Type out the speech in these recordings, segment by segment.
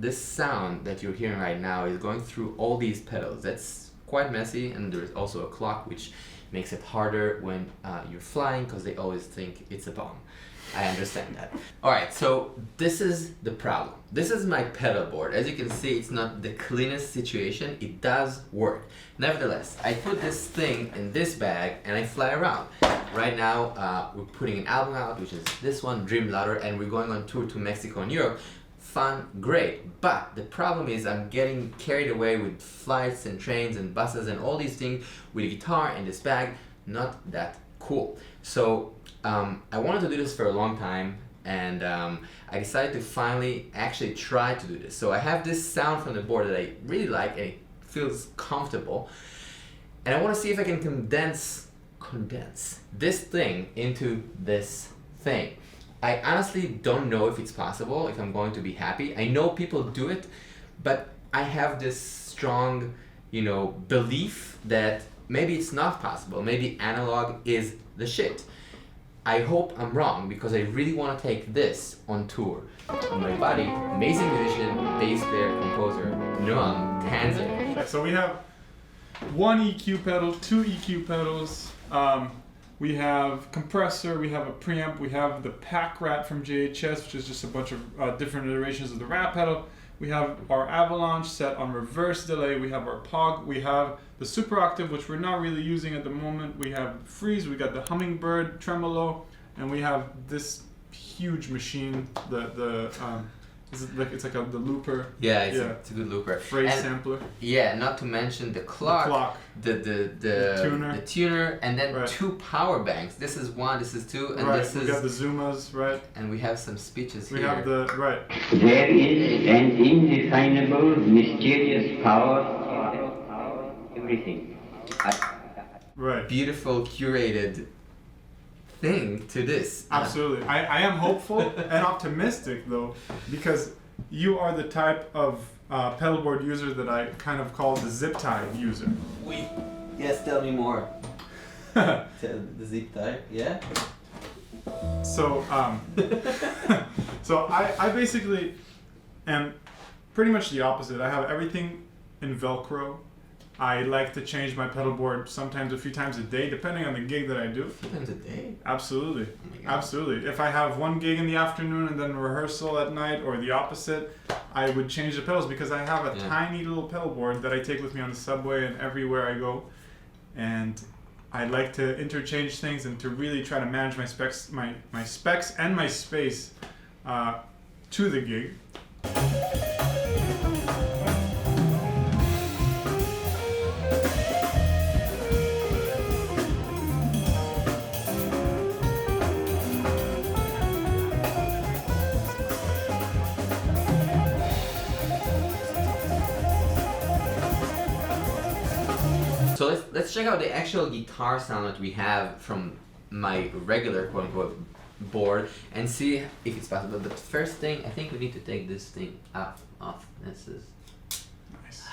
this sound that you're hearing right now is going through all these pedals. That's quite messy, and there's also a clock which makes it harder when you're flying because they always think it's a bomb. I understand that. Alright, so this is the problem. This is my pedal board. As you can see, it's not the cleanest situation. It does work. Nevertheless, I put this thing in this bag and I fly around. Right now, we're putting an album out, which is this one, Dream Louder, and we're going on tour to Mexico and Europe. Fun, great. But the problem is I'm getting carried away with flights and trains and buses and all these things with a guitar in this bag. Not that cool. So I wanted to do this for a long time, and I decided to finally actually try to do this. So I have this sound from the board that I really like, and it feels comfortable, and I want to see if I can condense this thing into this thing. I honestly don't know if it's possible, if I'm going to be happy. I know people do it, but I have this strong, belief that maybe it's not possible. Maybe analog is the shit. I hope I'm wrong, because I really want to take this on tour. And my buddy, amazing musician, bass player, composer, Noam, Tanzania. So we have one EQ pedal, two EQ pedals, we have compressor, we have a preamp, we have the pack rat from JHS, which is just a bunch of different iterations of the rat pedal. We have our avalanche set on reverse delay, we have our POG, we have the super octave, which we're not really using at the moment, we have freeze, we got the hummingbird tremolo, and we have this huge machine, it's like the looper. Yeah, it's a good looper. Phrase sampler. Yeah, not to mention the clock, the tuner, and then two power banks. This is one, this is two, and this is... we got the Zumas, right? And we have some speeches here. We have the, There is an indefinable, mysterious power, everything. Beautiful, curated thing to this. Absolutely. I am hopeful and optimistic though, because you are the type of pedalboard user that I kind of call the zip tie user. Yes, tell me more. The zip tie, yeah? So, so I basically am pretty much the opposite. I have everything in Velcro. I like to change my pedal board sometimes a few times a day, depending on the gig that I do. A few times a day? Absolutely. Absolutely. If I have one gig in the afternoon and then a rehearsal at night, or the opposite, I would change the pedals, because I have a tiny little pedal board that I take with me on the subway and everywhere I go. And I like to interchange things and to really try to manage my specs, my specs and my space to the gig. So let's check out the actual guitar sound that we have from my regular quote-unquote board and see if it's possible. But first thing, I think we need to take this thing off. This is... Nice.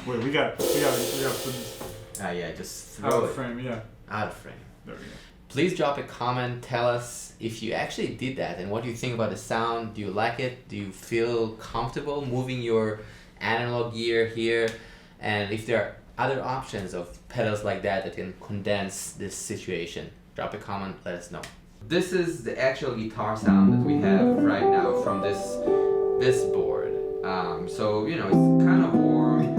Wait, we got to put this... yeah, just throw out it. of frame, yeah. Out of frame. There we go. Please drop a comment, tell us if you actually did that and what do you think about the sound. Do you like it? Do you feel comfortable moving your analog gear here? And if there are other options of pedals like that can condense this situation, drop a comment, let us know. This is the actual guitar sound that we have right now from this board. So it's kind of warm.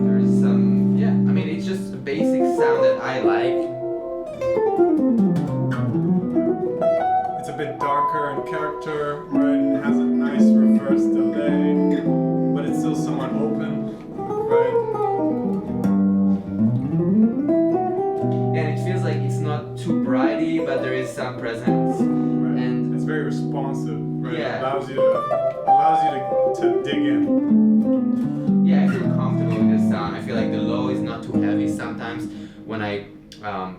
There's some, I mean, it's just a basic sound that I like. It's a bit darker in character, right? It has a nice reverse delay, but it's still somewhat open, right? And it feels like it's not too brighty, but there is some presence. Right. And it's very responsive, right? Yeah. It allows you to dig in. Yeah, I feel comfortable with this sound. I feel like the low is not too heavy sometimes when I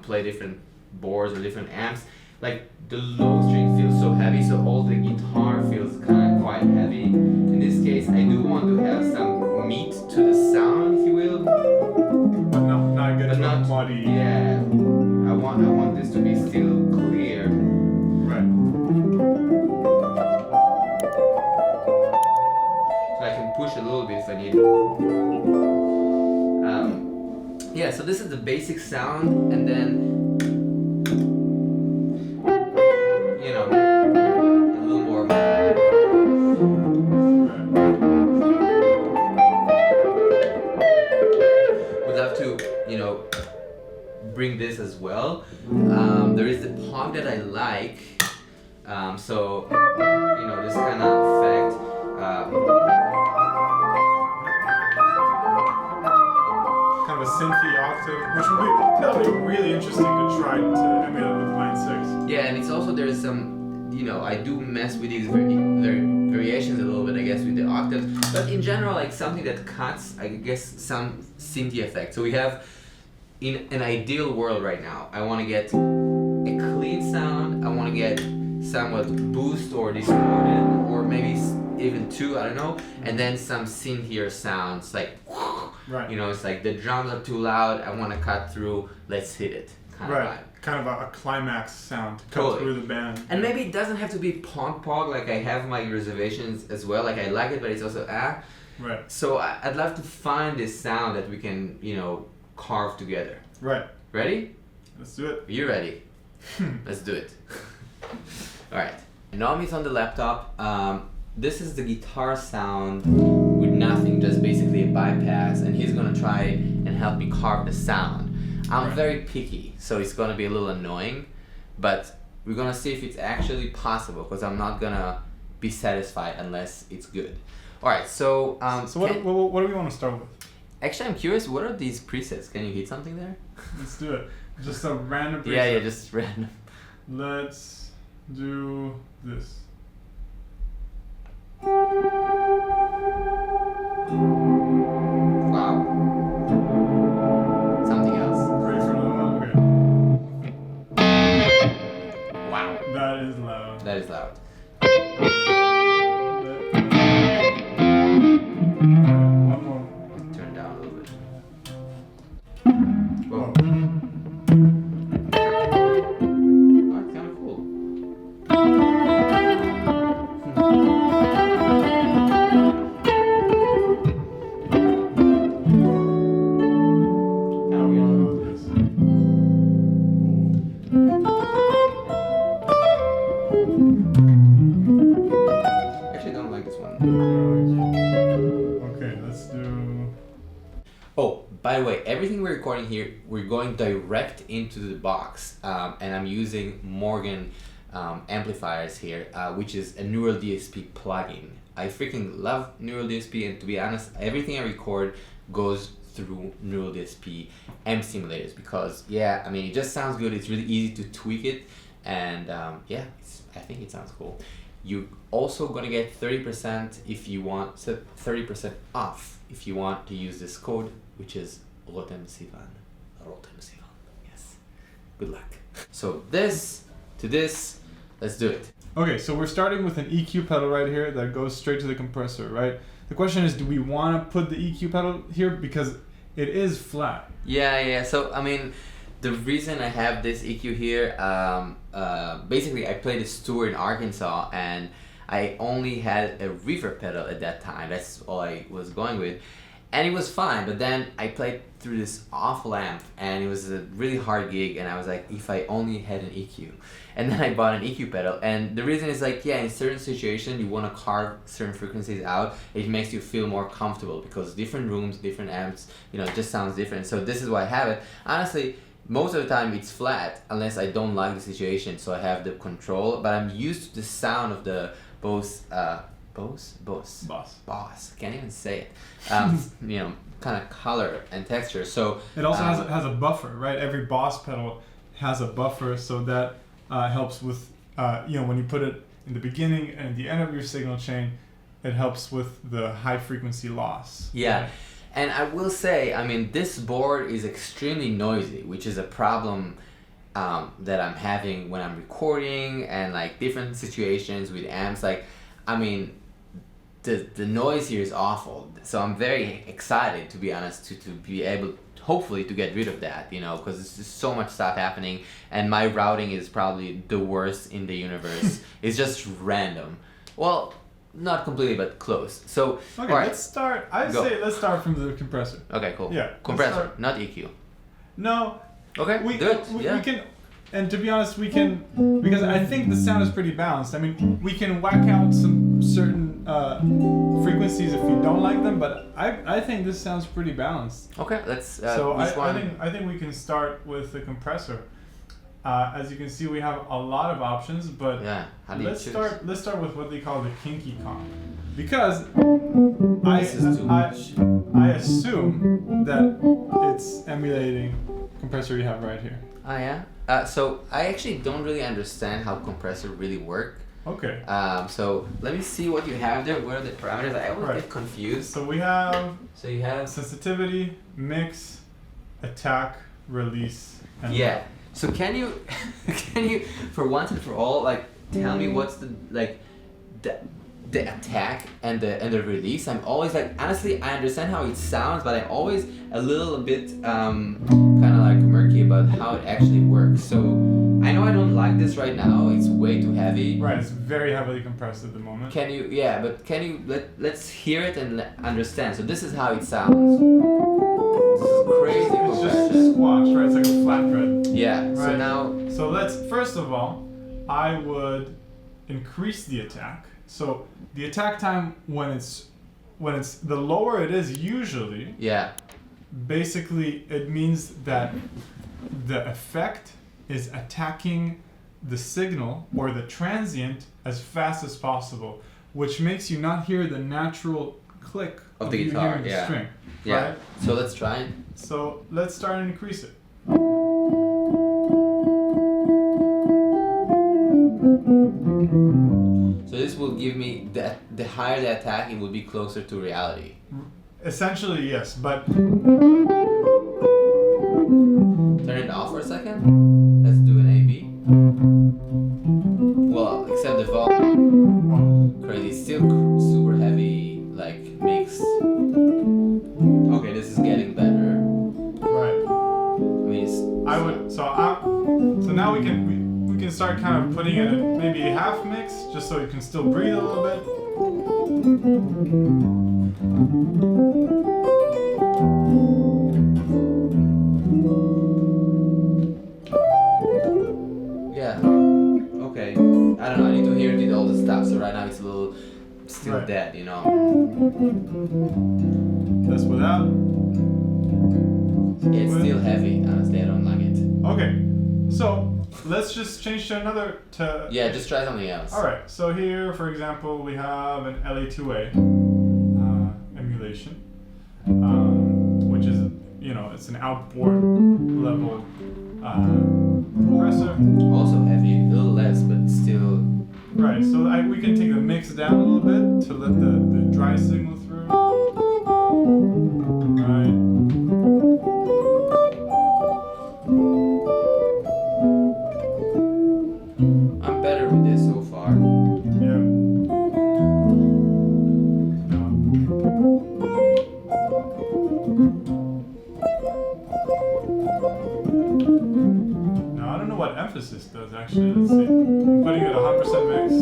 play different boards or different amps. Like the low string feels so heavy, so all the guitar feels kind of quite heavy. In this case, I do want to have some meat to the sound, if you will. But not get too muddy. Yeah, I want this to be still clear. Right. so this is the basic sound, and then you know, a little more. Would love to, you know, bring this as well. There is the pog that I like. So you know, this kind of effect. Kind of a synthy octave, which that'll be really interesting to try to emulate with Line 6. Yeah, and it's also there's some, you know, I do mess with these variations a little bit, I guess, with the octaves. But in general, like something that cuts, I guess, some synthy effect. So we have, in an ideal world right now, I want to get a clean sound. I want to get somewhat boost or distorted, or maybe even two, I don't know, and then some synthier sounds like, right. You know, it's like the drums are too loud, I want to cut through, let's hit it, kind of vibe. Kind of a climax sound to cut through the band. And maybe it doesn't have to be pog, like I have my reservations as well, like I like it, but it's also Right. So I'd love to find this sound that we can, you know, carve together. Right. Ready? Let's do it. You ready? Let's do it. Alright. Noam is on the laptop. This is the guitar sound with nothing, just basically a bypass, and he's gonna try and help me carve the sound. I'm very picky, so it's gonna be a little annoying, but we're gonna see if it's actually possible, because I'm not gonna be satisfied unless it's good. Alright, so what do we want to start with? Actually, I'm curious, what are these presets? Can you hit something there? Let's do it. Just a random preset. Yeah, just random. Let's do this. Wow. Something else. Ready for another one? Okay. Wow. That is loud. That is loud. One more. Turn down a little bit. Whoa. Oh, it's kind of cool. Actually, I don't like this one. Okay, let's do. Oh, by the way, everything we're recording here, we're going direct into the box, and I'm using Morgan amplifiers here, which is a Neural DSP plugin. I freaking love Neural DSP, and to be honest, everything I record goes through Neural DSP amp simulators, because yeah, I mean, it just sounds good. It's really easy to tweak it, and yeah, I think it sounds cool. You're also gonna get 30% if you want, so 30% off if you want to use this code, which is Rotem Sivan. Rotem Sivan. Yes. Good luck. So this to this, let's do it. Okay, so we're starting with an EQ pedal right here that goes straight to the compressor, right? The question is, do we want to put the EQ pedal here because it is flat? Yeah. So I mean, the reason I have this EQ here, basically I played this tour in Arkansas, and I only had a reverb pedal at that time. That's all I was going with. And it was fine, but then I played through this awful amp, and it was a really hard gig, and I was like, if I only had an EQ. And then I bought an EQ pedal, and the reason is like, yeah, in certain situations you want to carve certain frequencies out. It makes you feel more comfortable, because different rooms, different amps, you know, it just sounds different. So this is why I have it. Honestly, most of the time it's flat, unless I don't like the situation, so I have the control, but I'm used to the sound of the Boss. Can't even say it. You know, kind of color and texture. So it also has a buffer, right? Every Boss pedal has a buffer, so that helps with you know, when you put it in the beginning and the end of your signal chain, it helps with the high frequency loss. Yeah. Right? And I will say, I mean, this board is extremely noisy, which is a problem that I'm having when I'm recording and like different situations with amps. Like, I mean, the noise here is awful. So I'm very excited, to be honest, to be able, hopefully, to get rid of that, you know, because there's just so much stuff happening, and my routing is probably the worst in the universe. It's just random. Well, not completely, but close. So, okay, all right. let's start. Let's start from the compressor. Okay, cool. Yeah. Compressor, not EQ. No. Okay, We can, and to be honest, we can, because I think the sound is pretty balanced. I mean, we can whack out some certain frequencies if you don't like them, but I think this sounds pretty balanced. Okay, let's. So which one? I think we can start with the compressor. As you can see, we have a lot of options, but Yeah. How do you let's choose? start with what they call the kinky Kong, because This is too much. I assume that it's emulating compressor you have right here. Oh yeah. So I actually don't really understand how compressor really work. Okay. So let me see what you have there. What are the parameters? I always Right. get confused. So we have So you have. sensitivity, mix, attack, release, and Yeah. So can you for once and for all like tell me what's the attack and the release? I'm always like, honestly, I understand how it sounds, but I'm always a little bit kind of like murky about how it actually works. So I know I don't like this right now. It's way too heavy. Right, it's very heavily compressed at the moment. Can you let's hear it and understand. So this is how it sounds. This is crazy It's just compression. squash, right? It's like a flatbread. Yeah. So Right. now. So let's, first of all, I would increase the attack. So the attack time when it's the lower it is usually, Yeah. basically it means that the effect is attacking the signal or the transient as fast as possible, which makes you not hear the natural click Of the you guitar, hearing the yeah. string. Yeah. Right? So let's try it. So let's start and increase it. So this will give me the higher the attack, it will be closer to reality. Essentially, yes, but Turn it off for a second. Let's do an A/B. Well, except the volume. Crazy, it's still super heavy, like mixed. Okay, this is getting better. right. I mean, it's. So now we can start kind of putting it in maybe a half mix, just so you can still breathe a little bit. Yeah. Okay. I don't know. I need to hear all the stuff. So right now it's a little still Right. dead, you know. That's without. It's still heavy. Honestly, I don't like it. Okay, so let's just change to another. Yeah, just try something else. All right. So here, for example, we have an LA2A emulation, which is it's an outboard level compressor. Also heavy, a little less, but still. Right. So we can take the mix down a little bit to let the dry signal through. Right. I'm better with this so far. Yeah. Now I don't know what emphasis does actually. Let's see. I'm putting it at 100% mix.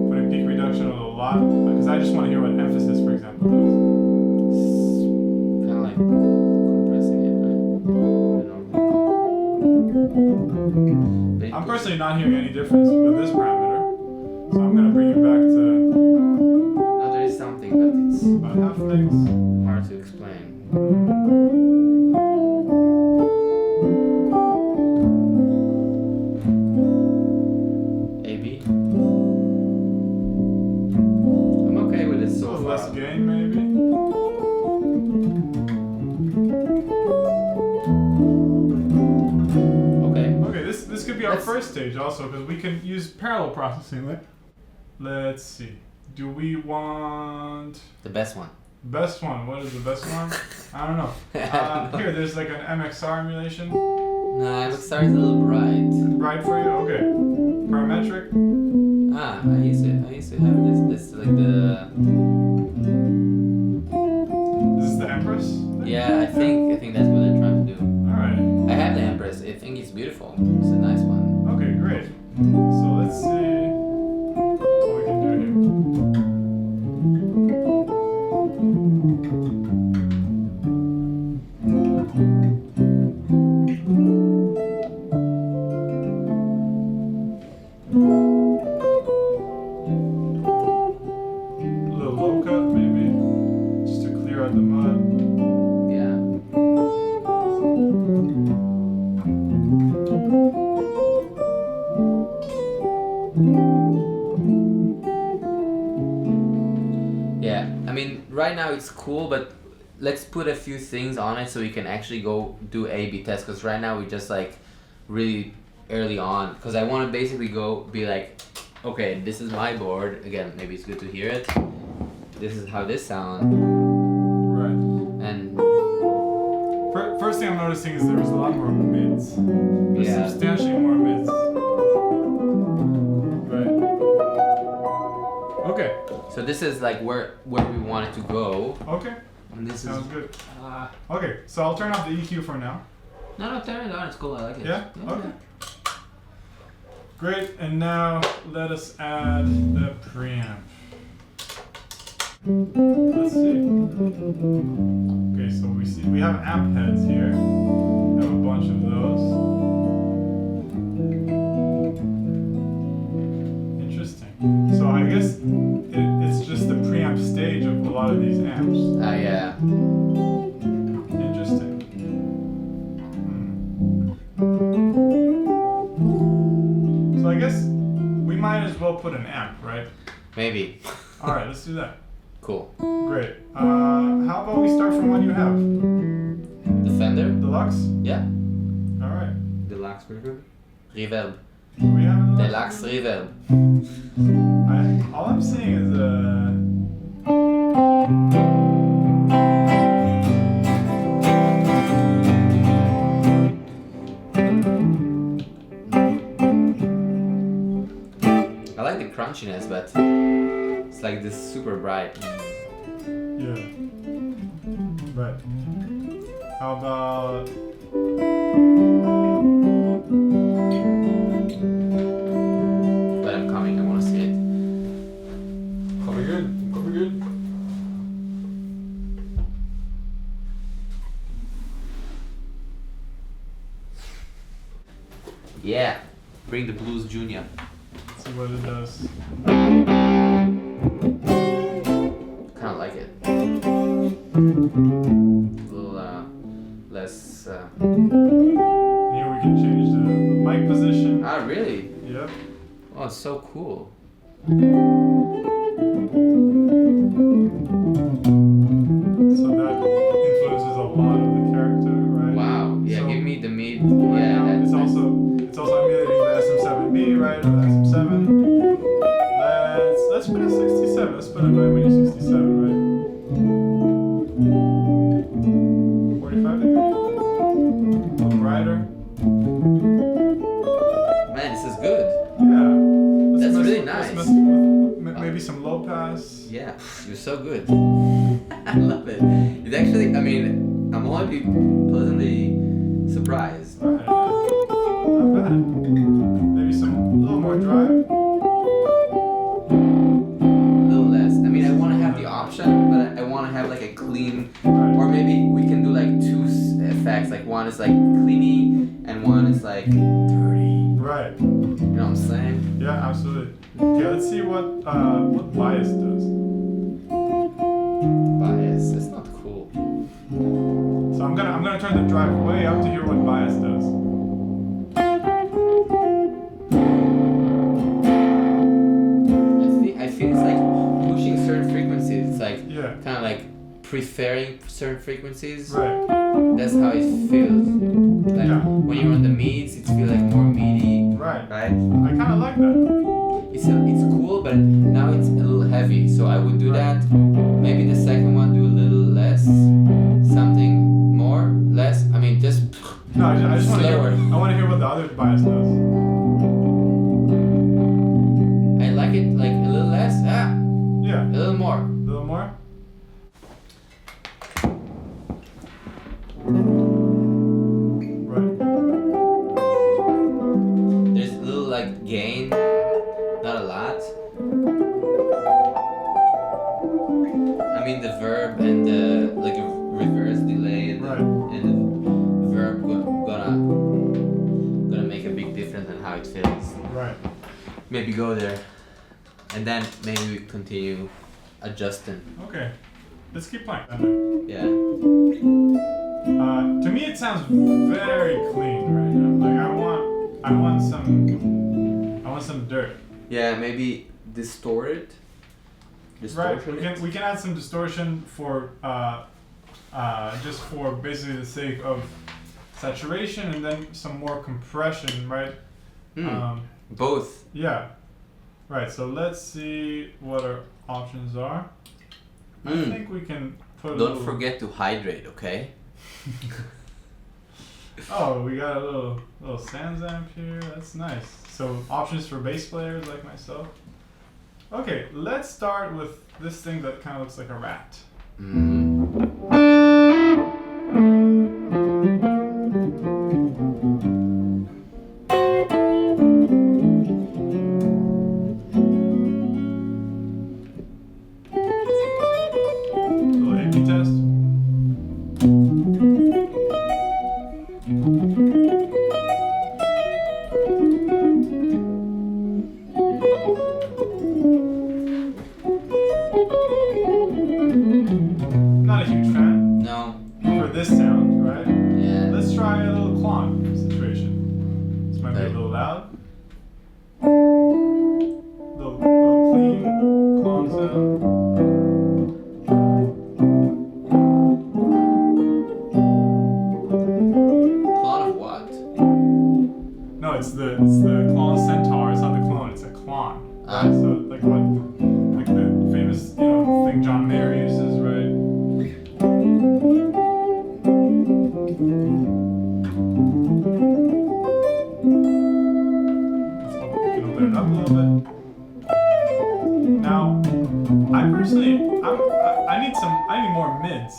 Putting peak reduction a lot because I just want to hear what emphasis, for example, does. Kind of like compressing it, right? I don't know. I'm personally not hearing any difference with this parameter, so I'm gonna bring it back to No, there is something, but it's about half mix. hard to explain. A/B. I'm okay with it A so little far. less gain, maybe. Okay. Okay, this could be our Let's- first stage also because we can use parallel processing. Let's see. Do we want The best one. best one? What is the best one? I don't know. I don't know. Here, there's like an MXR emulation. No, MXR is a little bright. Right for you? Okay. Parametric. Ah, I used to have this like the. Is this the Empress? Yeah, I think that's what they're trying to do. Alright. I have the Empress. I think it's beautiful. It's a nice one. Okay, great. So let's see what we can do here. A little low cut, maybe, just to clear out the mud. Yeah. Yeah, I mean, right now it's cool, but let's put a few things on it so we can actually go do A/B tests. Because right now we just like really early on. Because I want to basically go be like, okay, this is my board. Again, maybe it's good to hear it. This is how this sounds. Right. And First thing I'm noticing is there's a lot more mids. There's Yeah. substantially more mids. Right. Okay. so this is like where we want it to go. Okay. And this Sounds is. good. Okay, so I'll turn off the EQ for now. No, turn it on. It's cool. I like it. Yeah? Okay. Great, and now let us add the preamp. Let's see. Okay, so we have amp heads here. We have a bunch of those. Interesting. So I guess it's just the preamp stage of a lot of these amps. Yeah. Interesting. So I guess we might as well put an amp, right? Maybe. All right, let's do that. Cool. Great. How about we start from what you have? The Fender? Deluxe? Yeah. All right. Deluxe reverb. Reverb. Do we have a Deluxe reverb. All I'm seeing is I like the crunchiness, but it's like this super bright. yeah. Right. How about But I'm coming. I want to see it. coming good? Coming good. Yeah. Bring the blues, Junior. See what it does. Kind of like it. A little less. Here we can change the mic position. Ah, really? Yep. Oh, it's so cool. So that influences a lot of the character, right? Wow. Yeah. So Give me the mid. right Yeah. now That's it's also emulating the SM7B, right? Or the SM7. Let's put a 67. Let's put a 9-67, right? 45 degree. A little brighter. Man, this is good. Yeah. That's really let's nice. mess with maybe some low pass. Yeah. You're so good. I love it. It's actually. I mean, I'm already pleasantly surprised. Alright, yeah. Not bad. Maybe a little more drive. A little less. I mean, I want to have the option, but I want to have like a clean, Right. or maybe we can do like two effects. Like one is like cleany, and one is like dirty. Right. You know what I'm saying? Yeah, absolutely. Okay, let's see what bias does. Bias. It's not cool. So I'm gonna turn the drive way up to hear what bias does. I feel it's like pushing certain frequencies. It's like Yeah. kind of like preferring certain frequencies. Right. That's how it feels. Like Yeah. when you're on the mids, it feels like more meaty, Right. right? I kind of like that. It's cool, but now it's a little heavy. So I would do that. Maybe the second one do a little less, something more, less. I mean, just No, I just want to hear. Slower. I want to hear what the other bias does. I like it like a little less. Yeah. A little more. A little more. Right. There's a little like gain, not a lot. I mean the verb and the like a reverse delay and Right. and the verb gonna make a big difference in how it feels. Right. maybe go there, and then maybe we continue adjusting. Okay, let's keep playing. Yeah. To me, it sounds very clean right now. Like I want some dirt. Yeah, maybe distorted. Right. We can add some distortion for just for basically the sake of saturation, and then some more compression, right? Both. Yeah. Right. So let's see what our options are. I think we can put. Don't forget to hydrate, okay? Oh, we got a little Sans amp here. That's nice. So options for bass players like myself. Okay, let's start with this thing that kind of looks like a rat. Little AP test. Not a huge fan No. for this sound, right? Yeah. Let's try a little clon situation. This might be a little loud. Little clean clon sound. Clone of what? No, it's the clon centaur. It's not the clone. It's a clon. Right? So like the famous thing John Mayer uses, right? Let's hope we can open it up a little bit. Now, I personally, I need more mids.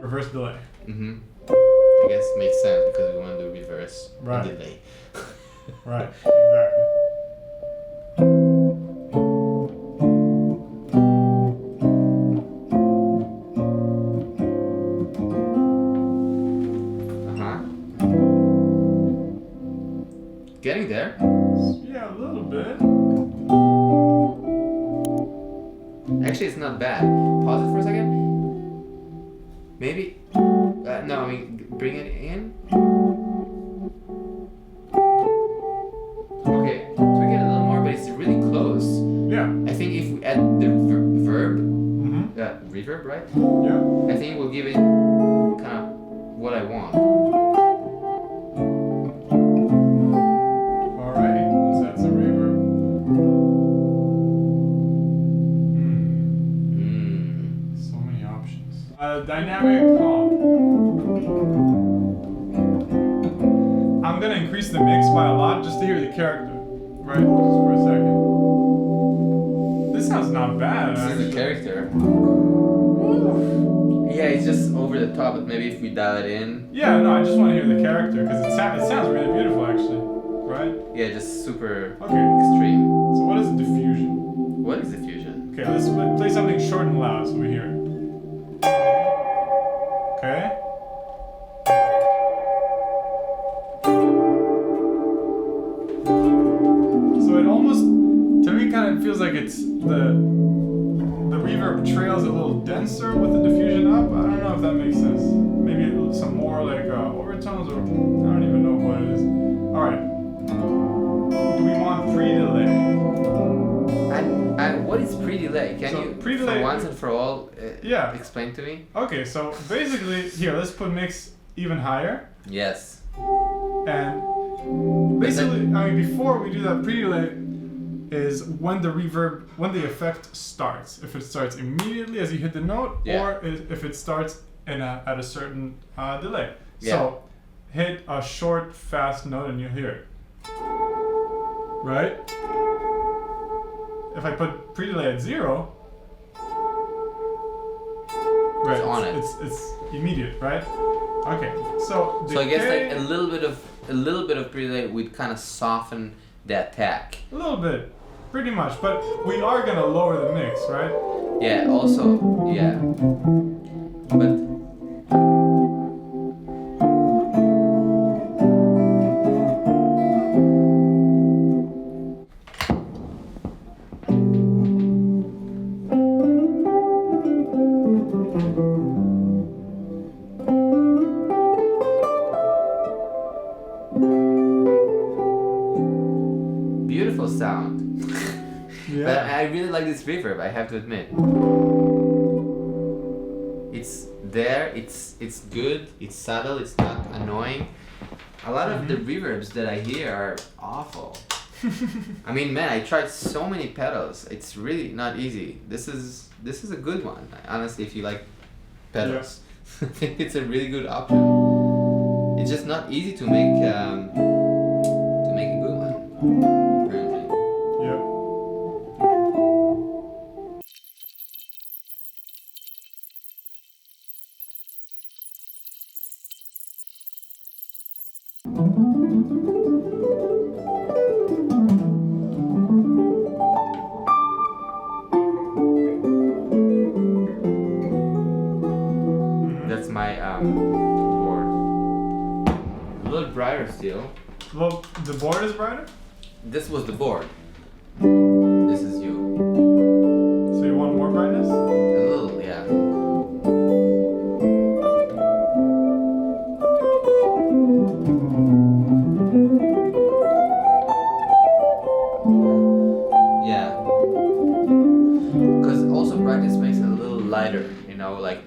Reverse delay. I guess it makes sense because we want to do reverse Right. and delay. Right, exactly. Getting there. Yeah, a little bit. Actually, it's not bad. Pause it for a second. Maybe. No, I mean, bring it in. Okay, tweak it a little more, but it's really close. Yeah. I think if we add the verb, reverb, right? Yeah. I think we'll give it kind of what I want. Alright, let's add some reverb. So many options. Dynamic calm. I'm gonna increase the mix by a lot just to hear the character. Right? Just for a second. This sounds not bad. This actually. is the character. Yeah, it's just over the top, but maybe if we dial it in. Yeah, no, I just want to hear the character because it sounds really beautiful actually. Right? Yeah, just super Okay. extreme. So what is diffusion? What is diffusion? Okay, let's play something short and loud so we hear it. Okay. So it almost, to me, kind of feels like it's the reverb trails a little denser with the diffusion up. I don't know if that makes sense. Maybe some more like overtones, or I don't even know what it is. All right. Do we want pre-delay? And what is pre-delay? Can So you, pre-delay- for once and for all, Yeah. explain to me? Okay, so basically, here, let's put mix even higher. Yes. And basically, I mean, before we do that, pre-delay is when the effect starts. If it starts immediately as you hit the note, Yeah. or if it starts at a certain delay. Yeah. So, hit a short, fast note and you'll hear it. Right? If I put pre-delay at 0, right, It's on it. It's immediate, right? Okay, so So I guess decay- like a little bit of pre-delay would kind of soften the attack. A little bit, pretty much, but we are gonna lower the mix, right? Yeah, also, yeah. But beautiful sound. Yeah. But I really like this reverb, I have to admit. It's there, it's good, it's subtle, it's not annoying. A lot of the reverbs that I hear are awful. I mean, man, I tried so many pedals. It's really not easy. This is a good one. Honestly, if you like pedals, I think it's a really good option. It's just not easy to make a good one. Apparently. Yeah. That's my board. A little brighter still. Well, the board is brighter? This was the board. This is you. So you want more brightness? A little, yeah. Yeah. Because also brightness makes it a little lighter, you know, like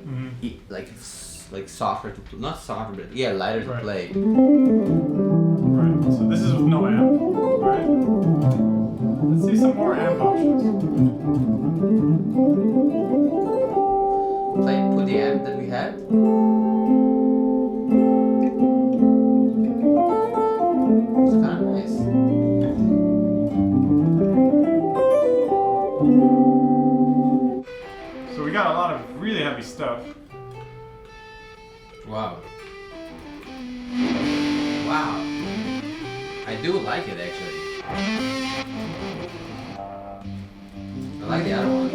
like softer to not softer, but yeah, lighter to Right. play. Right. So this is with no amp, right? Let's see some more amp options. Put the amp that we had. It's kind of nice. So we got a lot of really heavy stuff. Wow. Wow. I do like it actually. I like the other one.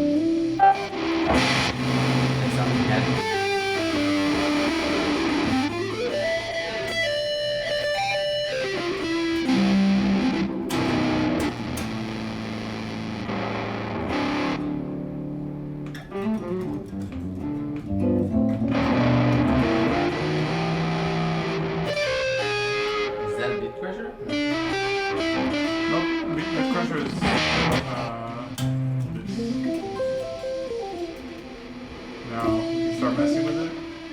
It's something heavy. Is that a bit pressure? Nope, the crusher is this. Now, you start messing with it.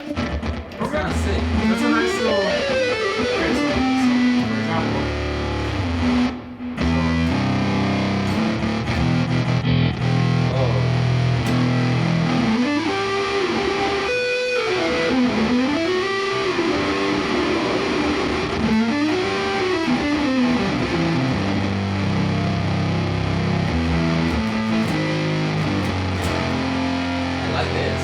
It's kind of sick. That's a nice little. Okay, so for example. Oh. I like this.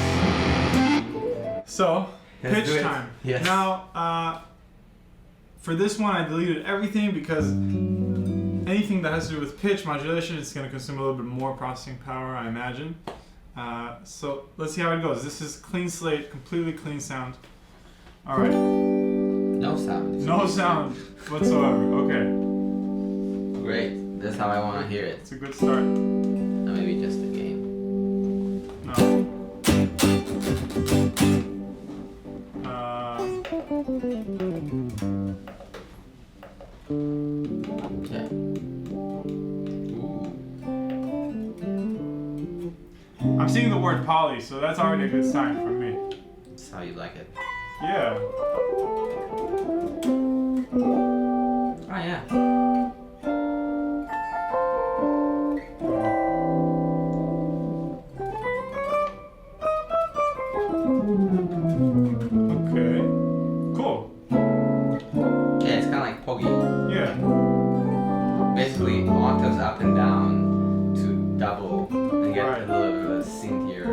So, Let's pitch do it. time. Yes. Now, for this one, I deleted everything because anything that has to do with pitch modulation is going to consume a little bit more processing power, I imagine. So let's see how it goes. This is clean slate, completely clean sound. All right, No sound. no sound whatsoever. Okay, Great. That's how I want to hear it. it's a good start. Or maybe just a game. No. Yeah. Ooh. I'm seeing the word poly, so that's already a good sign for me. That's how you like it. Yeah. Oh yeah. Okay. Cool. Yeah, it's kind of like Poggy. Yeah. Basically, octaves up and down to double and get Right. a little bit of a synth here.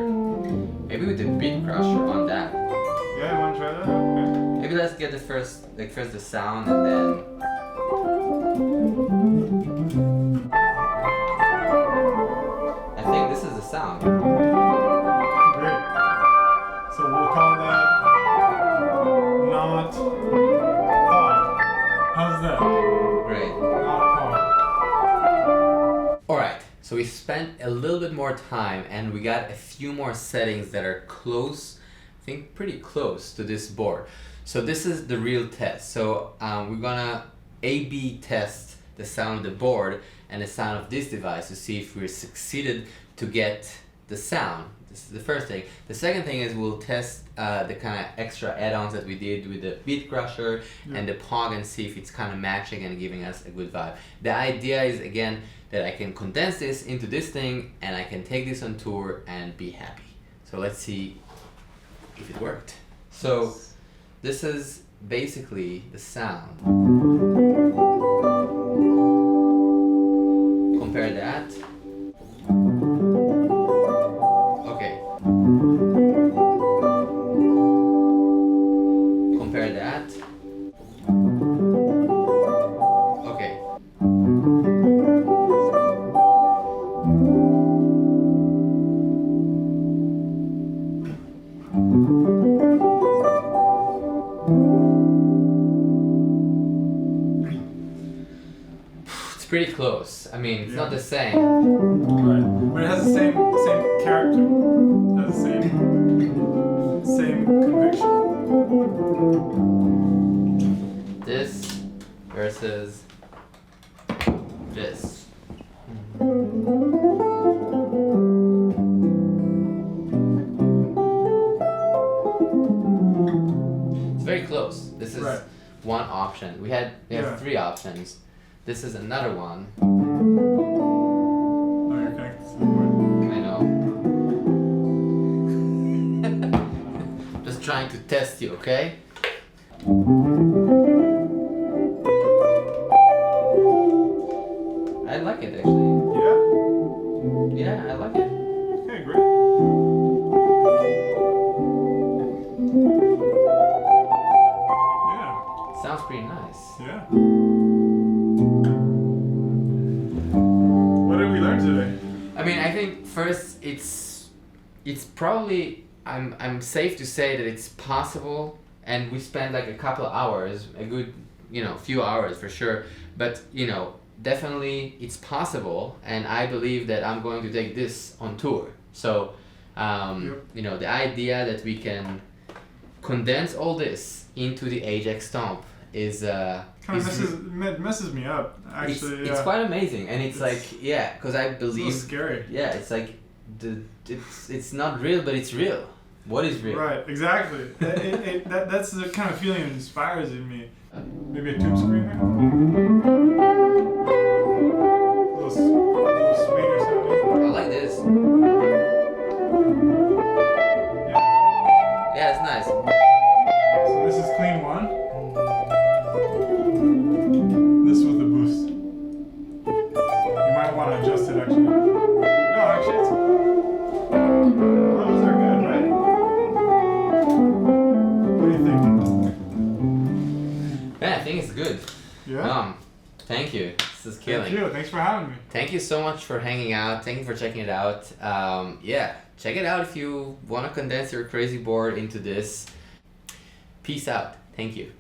Maybe with the beat crusher on that. Yeah, you wanna try that? Okay. Maybe let's get the first the sound and then. I think this is the sound. more time and we got a few more settings that are close, I think pretty close to this board. So this is the real test. So we're gonna A/B test the sound of the board and the sound of this device to see if we're succeeded to get the sound. This is the first thing. The second thing is we'll test the kind of extra add-ons that we did with the beat crusher and the Pog and see if it's kind of matching and giving us a good vibe. The idea is, again, that I can condense this into this thing and I can take this on tour and be happy. So let's see if it worked. So this is basically the sound. Compare that. Okay. Compare that. Okay. It's pretty close. I mean, it's not the same. Right. But it has the same character. It has the same conviction. This versus this. It's very close. This is one option. We have three options. This is another one. Oh, you're connected to the board. I know. Just trying to test you, okay? I like it actually. Yeah? Yeah, I like it. Okay, great. Yeah. Sounds pretty nice. Yeah. What did we learn today? I mean, I think first it's probably I'm safe to say that it's possible, and we spent like a couple of hours, a good few hours for sure, but definitely it's possible, and I believe that I'm going to take this on tour. So the idea that we can condense all this into the Ajax Stomp is kind of messes me up actually. It's quite amazing, and it's like because I believe it's scary. Yeah, it's like it's not real, but it's real. What is real? Right, exactly. That's the kind of feeling it inspires in me. Maybe a tube screamer? A little sweeter sounding. I like this. Yeah. Yeah, it's nice. So this is clean one. This was the boost. You might want to adjust it actually. No, actually it's... Those are good, right? What do you think? Yeah, I think it's good. Yeah? Thank you. This is killing. Thank you. Thanks for having me. Thank you so much for hanging out. Thank you for checking it out. Check it out if you want to condense your crazy board into this. Peace out. Thank you.